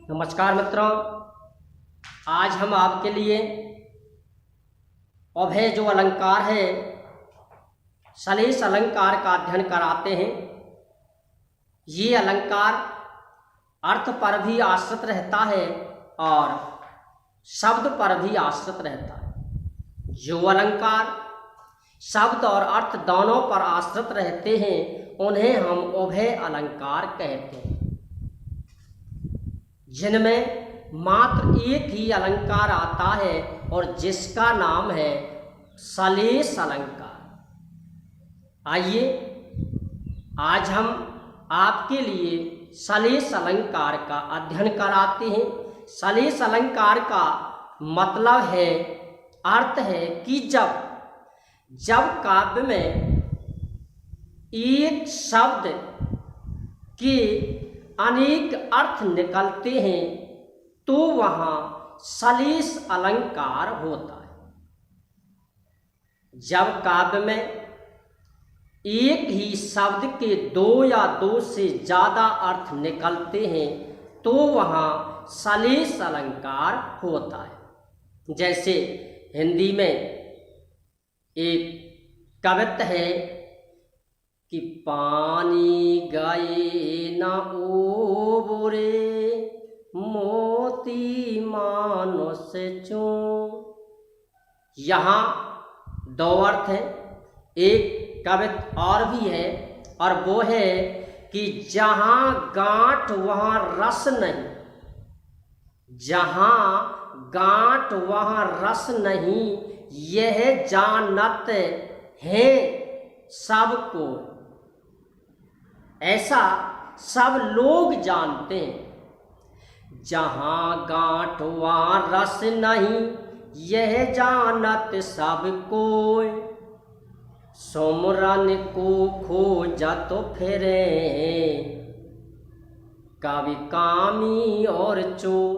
नमस्कार मित्रों, आज हम आपके लिए अभय जो अलंकार है सलेश अलंकार का अध्ययन कराते हैं। ये अलंकार अर्थ पर भी आश्रित रहता है और शब्द पर भी आश्रित रहता है। जो अलंकार शब्द और अर्थ दोनों पर आश्रित रहते हैं उन्हें हम अभय अलंकार कहते हैं। जिनमें मात्र एक ही अलंकार आता है और जिसका नाम है सलेश अलंकार। आइए आज हम आपके लिए सलेश अलंकार का अध्ययन कराते हैं। सलेश अलंकार का मतलब है, अर्थ है कि जब काव्य में एक शब्द के अनेक अर्थ निकलते हैं तो वहाँ सलेश अलंकार होता है। जब काव्य में एक ही शब्द के दो या दो से ज़्यादा अर्थ निकलते हैं तो वहाँ सलेश अलंकार होता है। जैसे हिंदी में एक कविता है कि पानी गए न ओबरे मोती मानुष चूं। यहाँ दो अर्थ हैं। एक कविता और भी है और वो है कि जहाँ गांठ वहाँ रस नहीं, जहाँ गांठ वहाँ रस नहीं, यह जानत है सबको। ऐसा सब लोग जानते हैं। जहाँ गांठ वहाँ रस नहीं, यह जानत सब कोई। सुमरन को खोजत फिरे कवि कामी और चोर।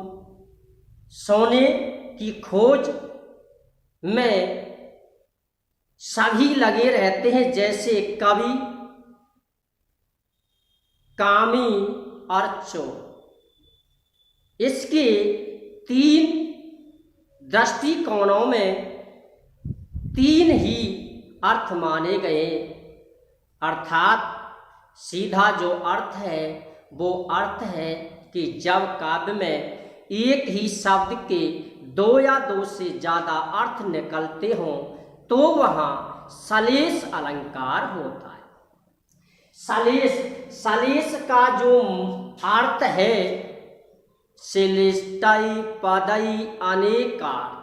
सोने की खोज में सभी लगे रहते हैं, जैसे कवि, कामी और चोर। इसके तीन दृष्टिकोणों में तीन ही अर्थ माने गए। अर्थात सीधा जो अर्थ है वो अर्थ है कि जब काव्य में एक ही शब्द के दो या दो से ज़्यादा अर्थ निकलते हों तो वहाँ सलेश अलंकार होता है। सलेश का जो अर्थ है श्लिष्टै पदै अनेकार्थ।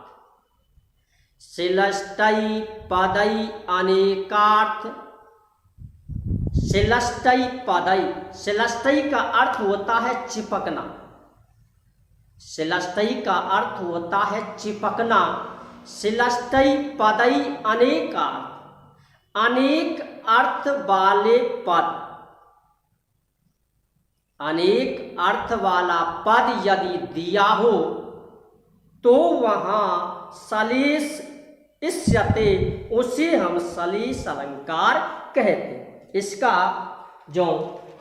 श्लिष्टै पदै अनेकार्थ। श्लिष्टै पदै, श्लिष्टै का अर्थ होता है चिपकना। श्लिष्टै का अर्थ होता है चिपकना। श्लिष्टै पदै अनेकार्थ, अनेक अर्थ वाले पद। अनेक अर्थ वाला पद यदि दिया हो तो वहाँ सलेश इष्यते, उसे हम सलेश अलंकार कहते हैं। इसका जो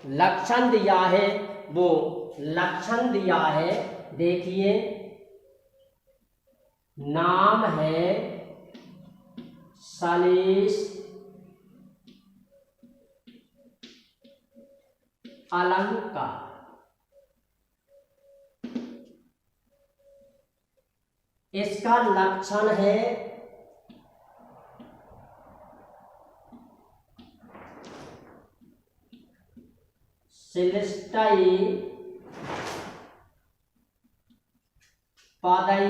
लक्षण दिया है वो लक्षण दिया है, देखिए, नाम है सलेश अलंकार। इसका लक्षण है श्लिष्टै पदै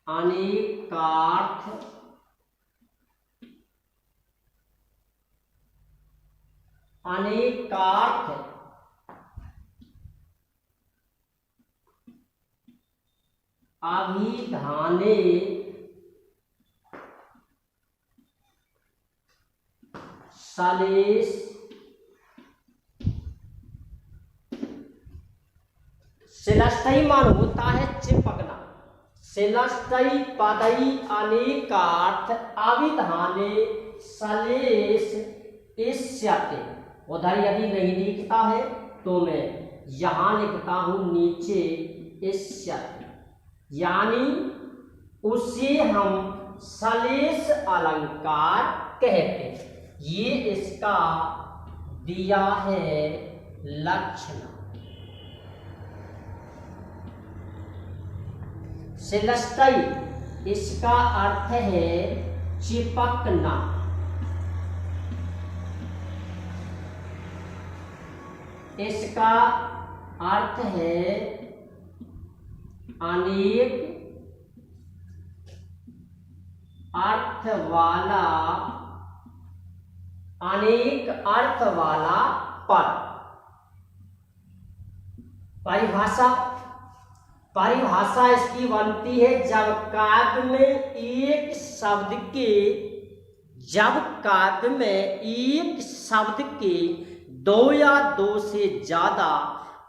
अनेकार्थ। अनेकार्थ अभिधाने सलेश श्लिष्टै मान होता है चिपकना। श्लिष्टै पदै अनेकार्थ अभिधाने सलेश इष्यते। उधर यदि नहीं दिखता है तो मैं यहां लिखता हूं नीचे इष्यते, यानी उसे हम सलेश अलंकार कहते हैं। ये इसका दिया है लक्षण। शिलष्टई, इसका अर्थ है चिपकना। इसका अर्थ है अनेक अर्थ वाला, अनेक अर्थ वाला पद। परिभाषा, परिभाषा इसकी बनती है जब काव्य में एक शब्द के, जब काव्य में एक शब्द के दो या दो से ज्यादा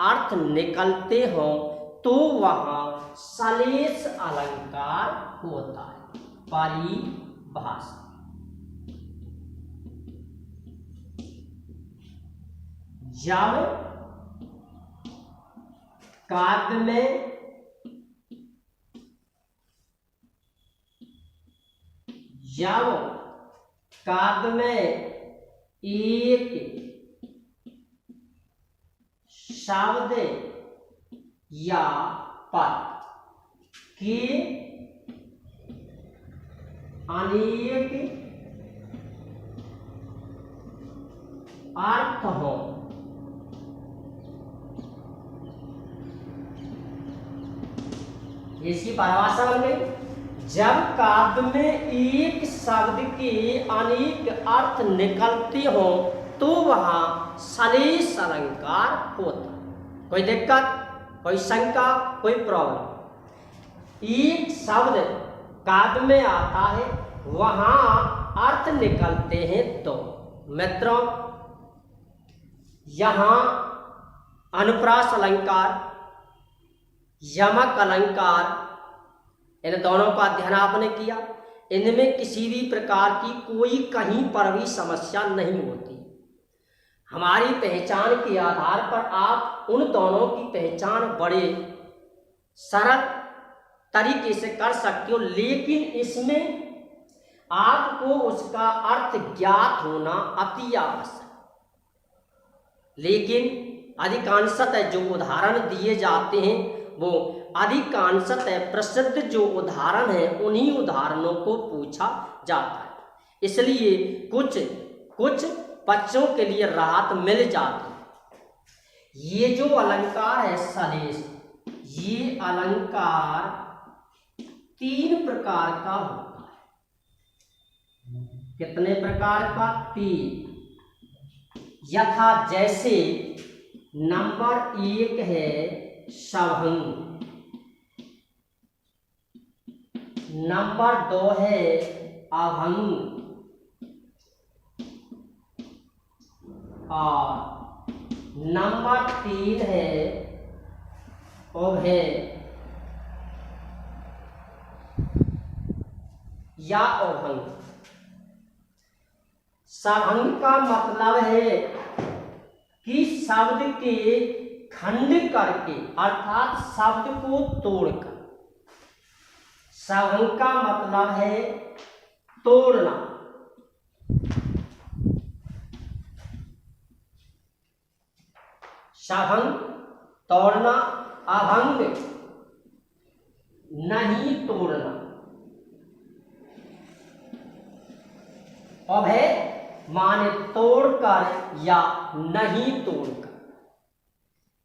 अर्थ निकलते हों तो वहां सलेश अलंकार होता है। परिभाषा। जब काव्य में एक शब्द या पद के अनेक अर्थ हो, इसकी परिभाषा बन गई। जब काव्य में एक शब्द के अनेक अर्थ निकलते हो तो वहां सलेश अलंकार होता है। कोई दिक्कत, कोई शंका, कोई प्रॉब्लम? एक शब्द काव्य में आता है, वहां अर्थ निकलते हैं तो मित्रों यहां अनुप्रास अलंकार, यमक अलंकार, इन दोनों का अध्ययन आपने किया। इनमें किसी भी प्रकार की कोई कहीं पर भी समस्या नहीं होती। हमारी पहचान के आधार पर आप उन दोनों की पहचान बड़े सरल तरीके से कर सकते हो, लेकिन इसमें आपको उसका अर्थ ज्ञात होना अति आवश्यक। लेकिन अधिकांशतः जो उदाहरण दिए जाते हैं वो अधिकांशतः प्रसिद्ध जो उदाहरण है उन्हीं उदाहरणों को पूछा जाता है, इसलिए कुछ बच्चों के लिए राहत मिल जाती है। ये जो अलंकार है सलेश, ये अलंकार 3 प्रकार का होता है। कितने प्रकार का? 3। यथा जैसे नंबर 1 है सभंग, नंबर 2 है अभंग और नंबर 3 है अभय या अभंग। सभंग का मतलब है कि शब्द के खंड करके अर्थात शब्द को तोड़कर। सभंग का मतलब है तोड़ना। सभंग तोड़ना, अभंग नहीं तोड़ना। अभय माने तोड़कर या नहीं तोड़कर।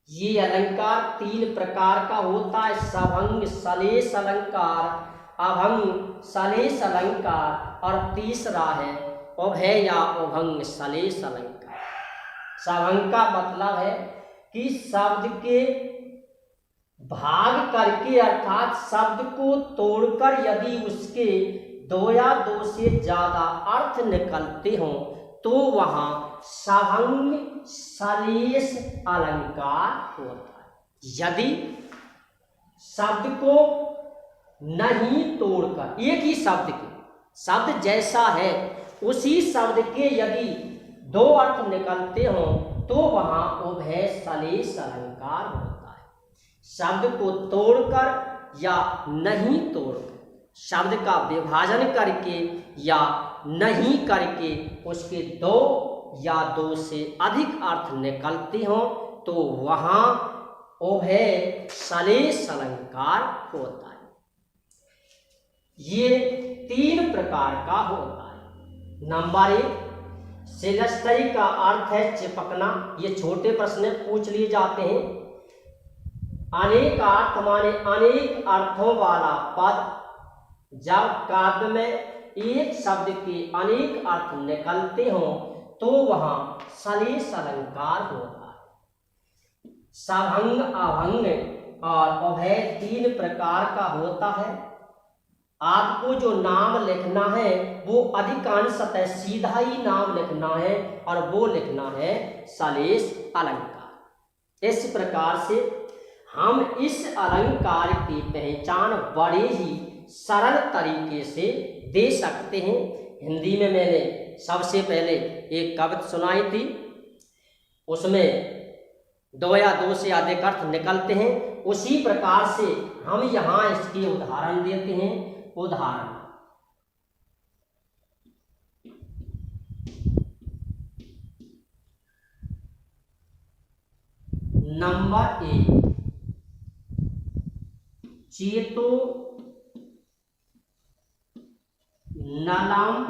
ये अलंकार 3 प्रकार का होता है, सभंग सलेश अलंकार, अभंग सलेश अलंकार और तीसरा है अभय या अभंग सलेश अलंकार। सभंग का मतलब है कि शब्द के भाग करके अर्थात शब्द को तोड़कर यदि उसके 2 या 2 से ज्यादा अर्थ निकलते हों तो वहां सभंग सलेश अलंकार होता है। यदि शब्द को नहीं तोड़कर एक ही शब्द के, शब्द जैसा है उसी शब्द के यदि दो अर्थ निकलते हों तो वहां उभय सलेश अलंकार होता है। शब्द को तोड़कर या नहीं तोड़कर, शब्द का विभाजन करके या नहीं करके उसके दो या दो से अधिक अर्थ निकलते हों तो वहां उभय सलेश अलंकार होता है। ये तीन प्रकार का होता है। नंबर 1, शिलस्तई का अर्थ है चिपकना। ये छोटे प्रश्न पूछ लिए जाते हैं। अनेक अर्थ माने अनेक अर्थों वाला पद। जब काव्य में एक शब्द के अनेक अर्थ निकलते हों तो वहां सलेश अलंकार होता है। सभंग, अभंग और उभय तीन प्रकार का होता है। आपको जो नाम लिखना है वो अधिकांशतः सीधा ही नाम लिखना है और वो लिखना है सलेश अलंकार। इस प्रकार से हम इस अलंकार की पहचान बड़े ही सरल तरीके से दे सकते हैं। हिंदी में मैंने सबसे पहले एक कविता सुनाई थी, उसमें दो या दो से अधिक अर्थ निकलते हैं। उसी प्रकार से हम यहाँ इसके उदाहरण देते हैं। उदाहरण, नंबर 1, चेतो नलम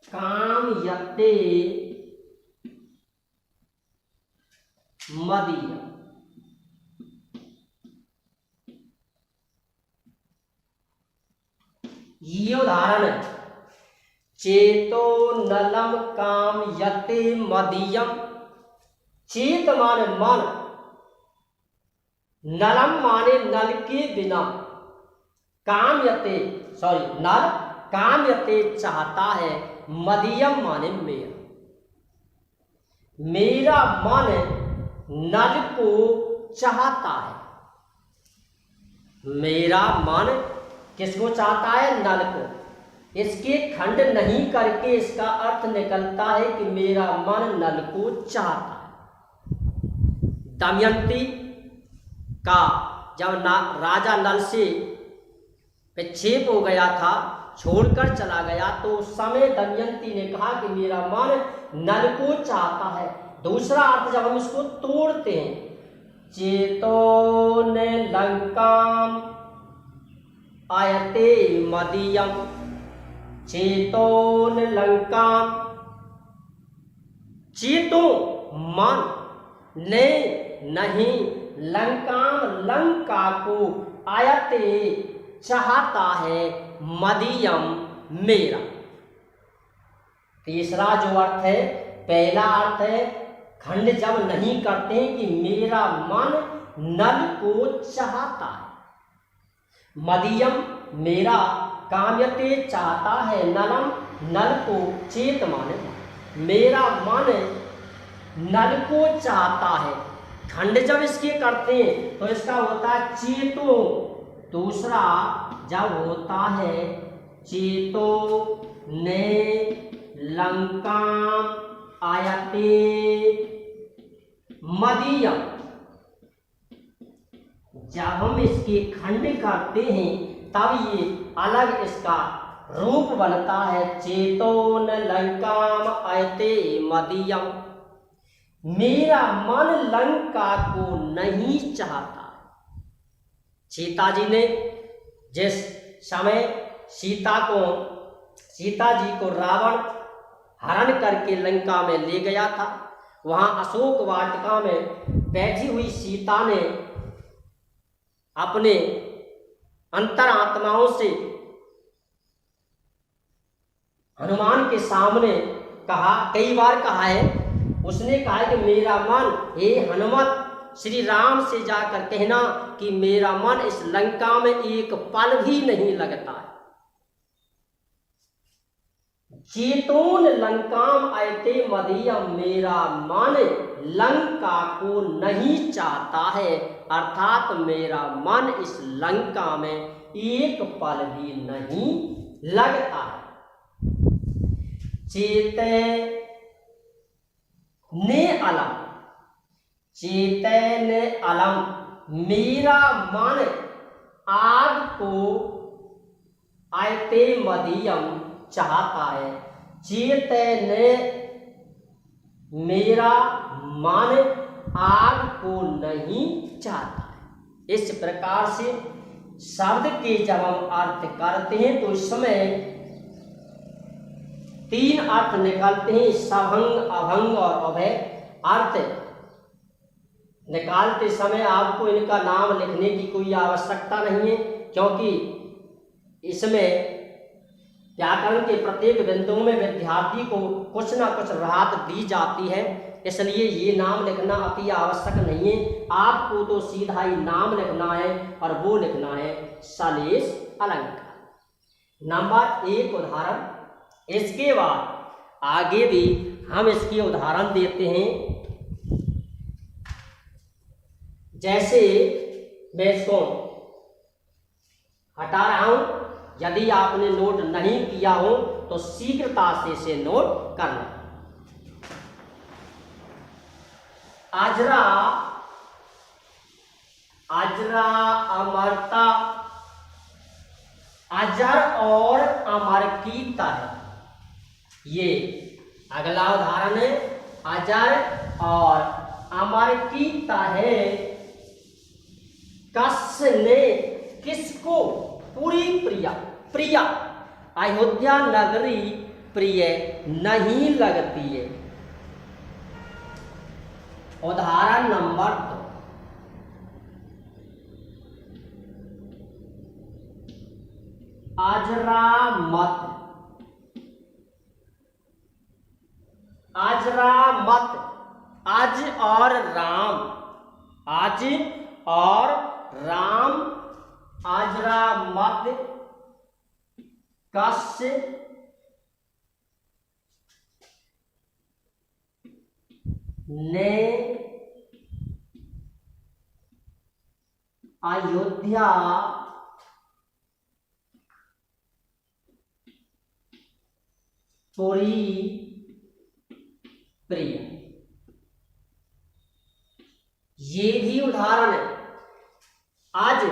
कामयते मदीयम्। ये उदाहरण है। चेतो नलम कामयते मदीयम्। चेत माने मन, नलम माने नल के बिना, कामयते नल कामयते चाहता है, मदीयम् माने मेरा। मेरा मन नल को चाहता है। मेरा मन किसको चाहता है? नल को। इसके खंड नहीं करके इसका अर्थ निकलता है कि मेरा मन नल को चाहता है। दमयंती का जब राजा नल से विक्षेप हो गया था, छोड़कर चला गया, तो उस समय दमयंती ने कहा कि मेरा मन नल को चाहता है। दूसरा अर्थ जब हम इसको तोड़ते हैं, चेतो ने लंकाम आयते मदीयम्। चेतोन लंकाम, चेतो मन ने नहीं, लंकाम लंका को, आयते चाहता है, मदीयम् मेरा। तीसरा जो अर्थ है, पहला अर्थ है खंड जब नहीं करते हैं कि मेरा मन नल को चाहता है। मदीयम् मेरा, कामयते चाहता है, नलम नल को, चेत माने मेरा मन नल को चाहता है। खंड जब इसके करते हैं तो इसका होता है चेतो। दूसरा जब होता है चेतो ने लंकाम आयते मदीयम्। जब हम इसके खंड करते हैं तब ये अलग इसका रूप बनता है, चेतोन लंकाम आयते मदीयम्। मेरा मन लंका को नहीं चाहता। सीता जी ने जिस समय सीता जी को रावण हरण करके लंका में ले गया था, वहां अशोक वाटिका में बैठी हुई सीता ने अपने अंतरात्माओं से हनुमान के सामने कहा, कई बार कहा है, उसने कहा है कि मेरा मन, हे हनुमत, श्री राम से जाकर कहना कि मेरा मन इस लंका में एक पल भी नहीं लगता है। चेतोन लंकाम आयते मदीयम्, मेरा मन लंका को नहीं चाहता है, अर्थात मेरा मन इस लंका में एक पल भी नहीं लगता है। चेतने अलम, चेतन अलम, मेरा मन आग को आयते मदीयम चाहता है। चेतन, मेरा मन आग को नहीं चाहता है। इस प्रकार से शब्द के जब हम अर्थ करते हैं तो इस समय 3 अर्थ निकलते हैं, सभंग, अभंग और अभय। अर्थ निकालते समय आपको इनका नाम लिखने की कोई आवश्यकता नहीं है, क्योंकि इसमें व्याकरण के प्रत्येक बिंदुओं में विद्यार्थी को कुछ ना कुछ राहत दी जाती है, इसलिए ये नाम लिखना अति आवश्यक नहीं है। आपको तो सीधा ही नाम लिखना है और वो लिखना है सलेश अलंकार। नंबर 1 उदाहरण। इसके बाद आगे भी हम इसके उदाहरण देते हैं। जैसे मैं इसको हटा रहा हूं, यदि आपने नोट नहीं किया हो तो शीघ्रता से इसे नोट करना। अजरा, अजरा अमरता, अजर और अमर की तरह। ये अगला उदाहरण है। अजर और अमर की तरह कस ने किसको पूरी प्रिया, प्रिया अयोध्या नगरी प्रिय नहीं लगती है। उदाहरण नंबर 2। अजरा मत, अजरा मत, अज और राम, अज और राम, अजरा मत कस ने अयोध्या पुरी प्रिय। ये भी उदाहरण है। आज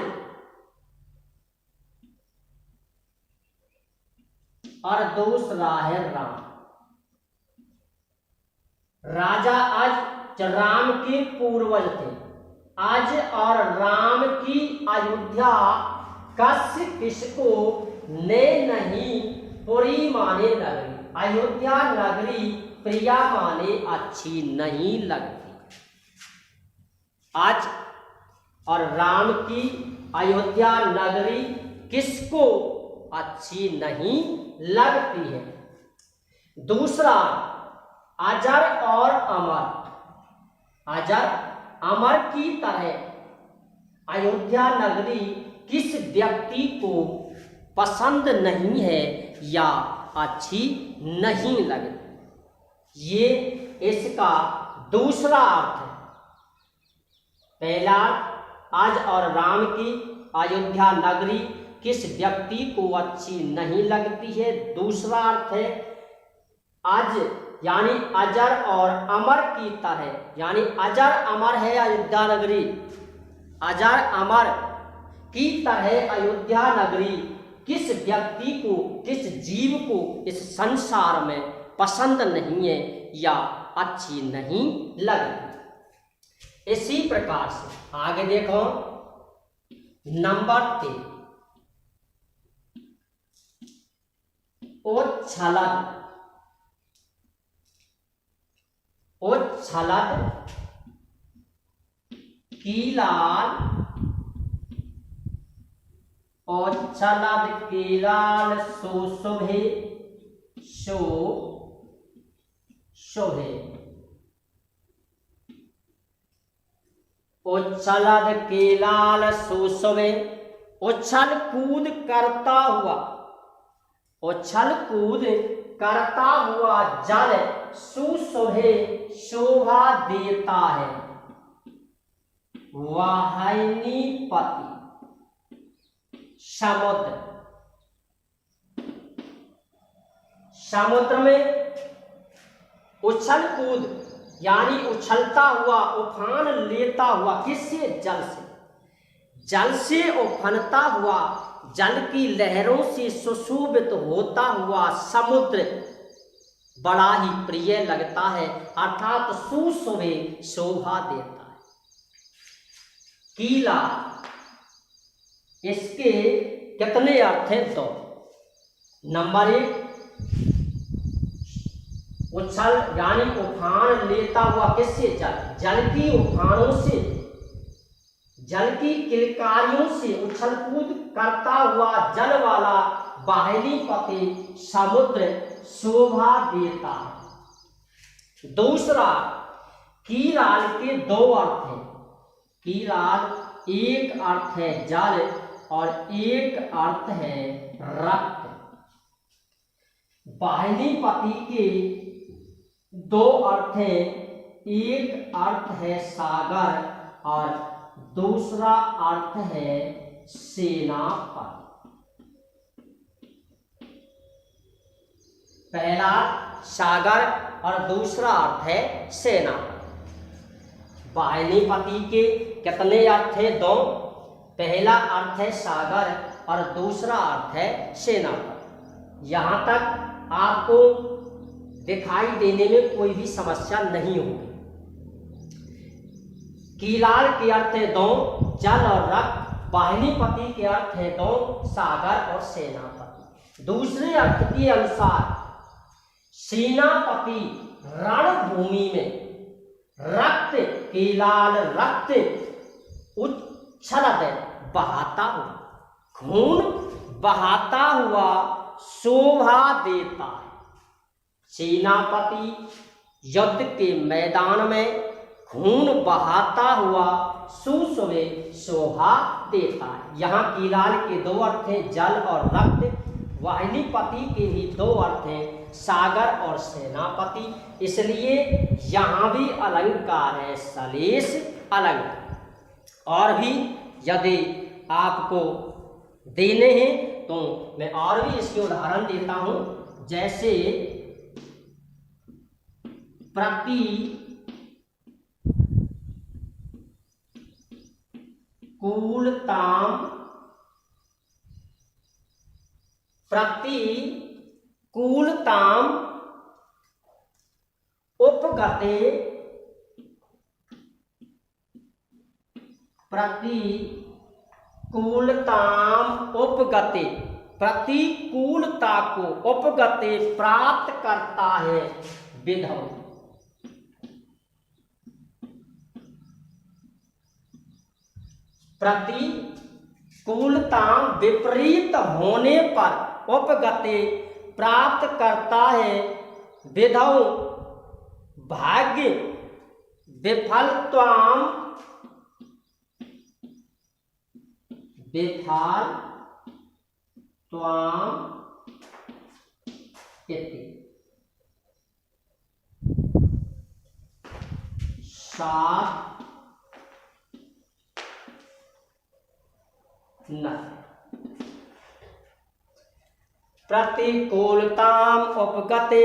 और दूसरा है राम। राजा आज राम के पूर्वज थे। आज और राम की अयोध्या कस किसको ने नहीं पुरी माने नगरी, अयोध्या नगरी प्रिया माने अच्छी नहीं लगती। आज और राम की अयोध्या नगरी किसको अच्छी नहीं लगती है। दूसरा अजर और अमर, अजर अमर की तरह अयोध्या नगरी किस व्यक्ति को पसंद नहीं है या अच्छी नहीं लगती। ये इसका दूसरा अर्थ है। पहला आज और राम की अयोध्या नगरी किस व्यक्ति को अच्छी नहीं लगती है। दूसरा अर्थ है आज यानी अजर और अमर की तरह, यानी अजर अमर है अयोध्या नगरी, अजर अमर की तरह अयोध्या नगरी किस व्यक्ति को, किस जीव को इस संसार में पसंद नहीं है या अच्छी नहीं लगती। इसी प्रकार से आगे देखो नंबर 3। उच्छलद, उच्छलद कीलाल, उच्छलद कीलाल सुशोभे, शोभे। उच्छलद कीलाल सुशोभे, उछल कूद करता हुआ, उछल कूद करता हुआ जल सुशोभे शोभा देता है। वाहिनी पति, समुद्र, समुद्र में उछल कूद यानी उछलता हुआ, उफान लेता हुआ, किससे? जल से। जल से उफनता हुआ, जल की लहरों से सुशोभित होता हुआ समुद्र बड़ा ही प्रिय लगता है, अर्थात सुशोभे, शोभा देता है। कीला, इसके कितने अर्थ हैं? 2। नंबर 1, उछल यानी उफान लेता हुआ, किससे? जल। जल की उफानों से, जल की किलकारियों से उछल कूद करता हुआ जल वाला बाहली पति समुद्र शोभा देता है। दूसरा, कीलाल के 2 अर्थ हैं। कीलाल एक अर्थ है जल और एक अर्थ है रक्त। बाहली पति के 2 अर्थ हैं, एक अर्थ है सागर और दूसरा अर्थ है सेनापति। पहला सागर और दूसरा अर्थ है सेनापति। बाहिनी पति के कितने अर्थ हैं? 2। पहला अर्थ है सागर और दूसरा अर्थ है सेनापति। यहाँ तक आपको दिखाई देने में कोई भी समस्या नहीं होगी। कीलाल के अर्थ है 2, जल और रक्त। बाहिनी पति के अर्थ है 2, सागर और सेनापति। दूसरे अर्थ के अनुसार सेनापति रणभूमि में रक्त, कीलाल रक्त उच्छलत बहाता हुआ, खून बहाता हुआ शोभा देता है। सेनापति युद्ध के मैदान में खून बहाता हुआ सुशोभे शोभा देता है। यहाँ कीलाल के 2 अर्थ हैं, जल और रक्त। वाहिनी पति के भी 2 अर्थ हैं, सागर और सेनापति। इसलिए यहाँ भी अलंकार है सलेश अलंकार। और भी यदि आपको देने हैं तो मैं और भी इसके उदाहरण देता हूँ। जैसे प्रतिकूलताम उपगते, प्रतिकूलताम उपगते, प्रतिकूलता को उपगते प्राप्त करता है विधौ। प्रतिकूलता विपरीत होने पर उपगति प्राप्त करता है विधौ भाग्य विफलत्वाम इति। सात न प्रतिकूलताम उपगते,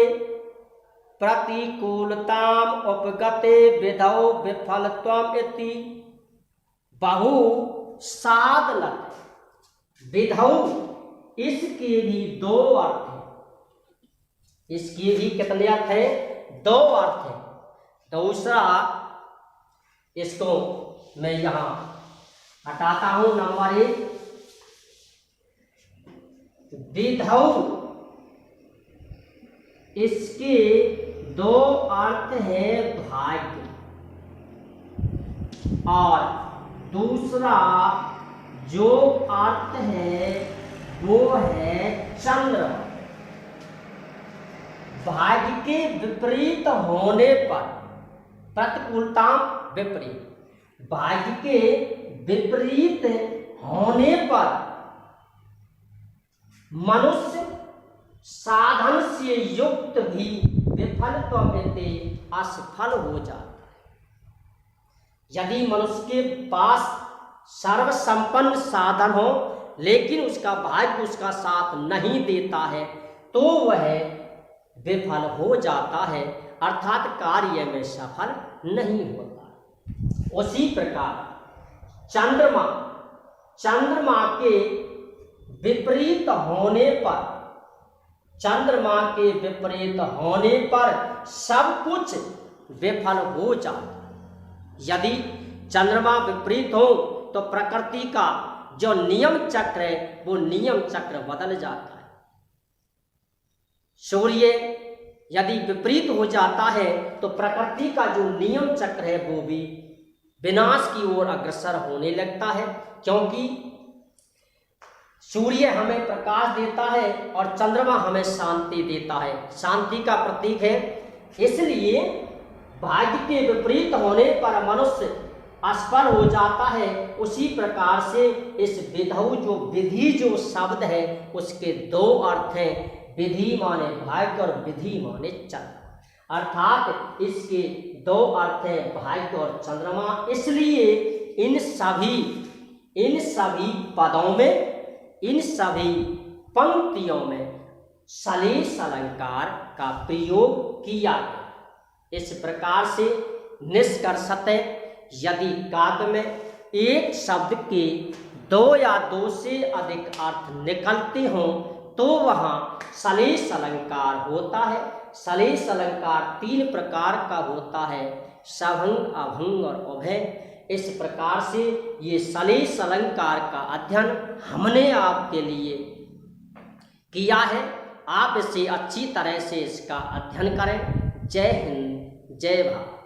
प्रतिकूलताम उपगते विधौ विफलत्वम इति बहु साधन। विधौ इसके भी 2 अर्थ हैं। इसके भी कितने अर्थ हैं? 2 अर्थ हैं। दूसरा इसको मैं यहाँ हटाता हूं। नंबर 1 विधौ, इसके 2 अर्थ हैं भाग्य और दूसरा जो अर्थ है वो है चंद्र। भाग्य के विपरीत होने पर, प्रतिकूलता विपरीत, भाग्य के विपरीत होने पर मनुष्य साधन से युक्त भी विफलत्व में असफल हो जाता है। यदि मनुष्य के पास सर्वसंपन्न साधन हो लेकिन उसका भाग्य उसका साथ नहीं देता है तो वह विफल हो जाता है, अर्थात कार्य में सफल नहीं होता। उसी प्रकार चंद्रमा के विपरीत होने पर सब कुछ विफल हो जाता है। यदि चंद्रमा विपरीत हो तो प्रकृति का जो नियम चक्र है वो नियम चक्र बदल जाता है। सूर्य यदि विपरीत हो जाता है तो प्रकृति का जो नियम चक्र है वो भी विनाश की ओर अग्रसर होने लगता है, क्योंकि सूर्य हमें प्रकाश देता है और चंद्रमा हमें शांति देता है, शांति का प्रतीक है। इसलिए भाग्य के विपरीत होने पर मनुष्य असफल हो जाता है। उसी प्रकार से इस विधि जो शब्द है उसके दो अर्थ हैं, विधि माने भाग्य और विधि माने चंद्रमा, अर्थात इसके दो अर्थ हैं भाग्य और चंद्रमा। इसलिए इन सभी पदों में, इन सभी पंक्तियों में सलेश अलंकार का प्रयोग किया गया। इस प्रकार से निष्कर्षतः यदि काव्य में एक शब्द के दो या दो से अधिक अर्थ निकलते हों तो वहाँ सलेश अलंकार होता है। सलेश अलंकार 3 प्रकार का होता है, सभंग, अभंग और अभय। इस प्रकार से ये सलेश अलंकार का अध्ययन हमने आपके लिए किया है। आप इसे अच्छी तरह से इसका अध्ययन करें। जय हिंद, जय भारत।